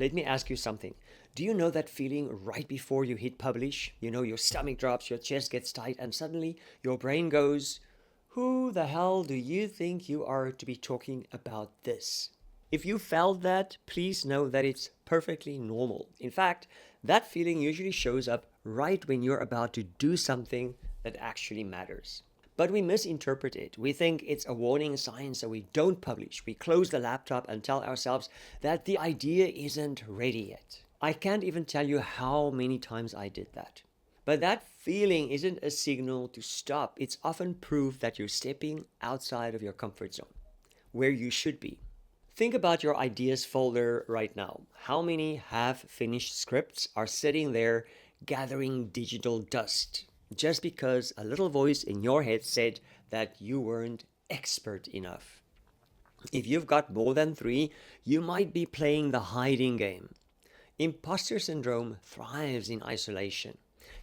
let me ask you something. Do you know that feeling right before you hit publish? You know, your stomach drops, your chest gets tight, and suddenly your brain goes, who the hell do you think you are to be talking about this? If you felt that, please know that it's perfectly normal. In fact, that feeling usually shows up right when you're about to do something that actually matters. But we misinterpret it. We think it's a warning sign, so we don't publish. We close the laptop and tell ourselves that the idea isn't ready yet. I can't even tell you how many times I did that. But that feeling isn't a signal to stop. It's often proof that you're stepping outside of your comfort zone, where you should be. Think about your ideas folder right now. How many half-finished scripts are sitting there gathering digital dust just because a little voice in your head said that you weren't expert enough? If you've got more than three, you might be playing the hiding game. Imposter syndrome thrives in isolation.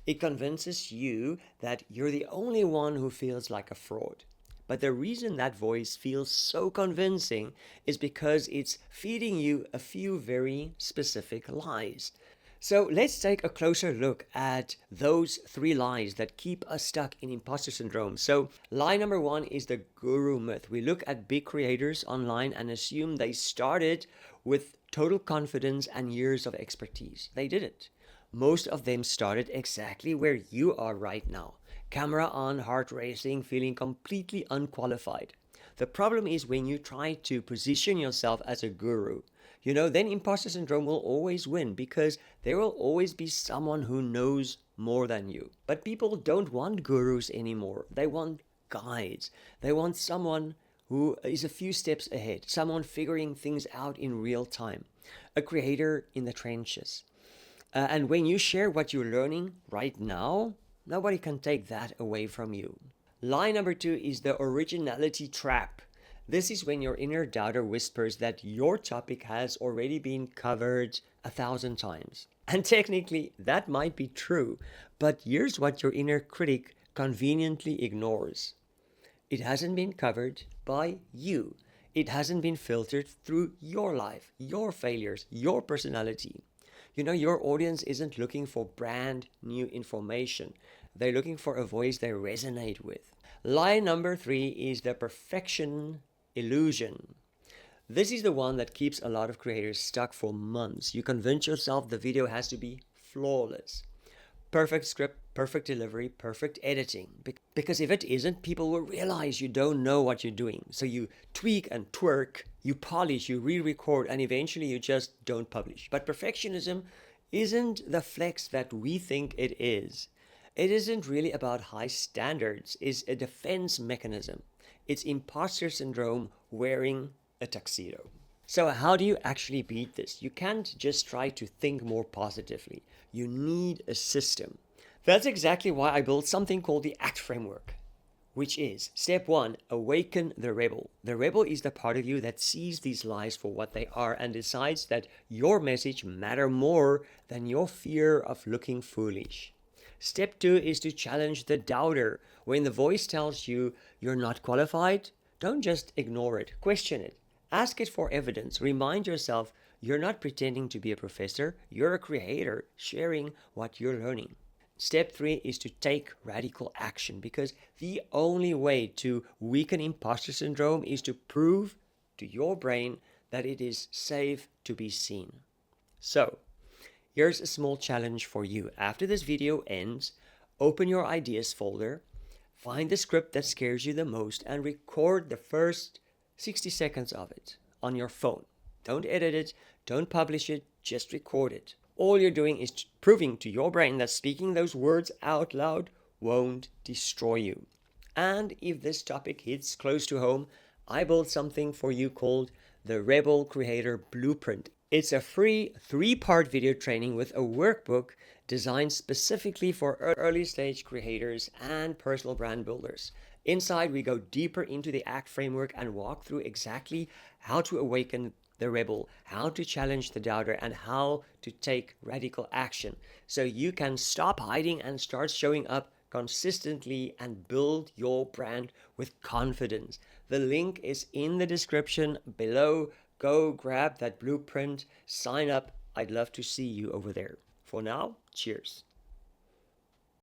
It convinces you that you're the only one who feels like a fraud. But the reason that voice feels so convincing is because it's feeding you a few very specific lies. So let's take a closer look at those three lies that keep us stuck in imposter syndrome. So, lie number one is the guru myth. We look at big creators online and assume they started with total confidence and years of expertise. They didn't. Most of them started exactly where you are right now. Camera on, heart racing, feeling completely unqualified. The problem is when you try to position yourself as a guru, then imposter syndrome will always win because there will always be someone who knows more than you. But people don't want gurus anymore. They want guides. They want someone who is a few steps ahead, someone figuring things out in real time, a creator in the trenches. And when you share what you're learning right now, nobody can take that away from you. Lie number two is the originality trap. This is when your inner doubter whispers that your topic has already been covered 1,000 times. And technically, that might be true, but here's what your inner critic conveniently ignores. It hasn't been covered by you. It hasn't been filtered through your life, your failures, your personality. Your audience isn't looking for brand new information. They're looking for a voice they resonate with. Lie number three is the perfection illusion. This is the one that keeps a lot of creators stuck for months. You convince yourself the video has to be flawless. Perfect script, perfect delivery, perfect editing. Because if it isn't, people will realize you don't know what you're doing. So you tweak and twerk, you polish, you re-record, and eventually you just don't publish. But perfectionism isn't the flex that we think it is. It isn't really about high standards. It's a defense mechanism. It's imposter syndrome wearing a tuxedo. So how do you actually beat this? You can't just try to think more positively. You need a system. That's exactly why I built something called the ACT framework, which is step one, awaken the rebel. The rebel is the part of you that sees these lies for what they are and decides that your message matters more than your fear of looking foolish. Step two is to challenge the doubter. When the voice tells you you're not qualified, don't just ignore it, question it. Ask it for evidence. Remind yourself you're not pretending to be a professor, you're a creator sharing what you're learning. Step three is to take radical action because the only way to weaken imposter syndrome is to prove to your brain that it is safe to be seen. So, here's a small challenge for you. After this video ends, open your ideas folder, find the script that scares you the most, and record the first 60 seconds of it on your phone. Don't edit it, don't publish it, just record it. All you're doing is proving to your brain that speaking those words out loud won't destroy you. And if this topic hits close to home, I built something for you called the Rebel Creator Blueprint. It's a free 3-part video training with a workbook designed specifically for early stage creators and personal brand builders. Inside, we go deeper into the ACT framework and walk through exactly how to awaken the rebel, how to challenge the doubter, and how to take radical action so you can stop hiding and start showing up consistently and build your brand with confidence. The link is in the description below. Go grab that blueprint, sign up. I'd love to see you over there. For now, cheers.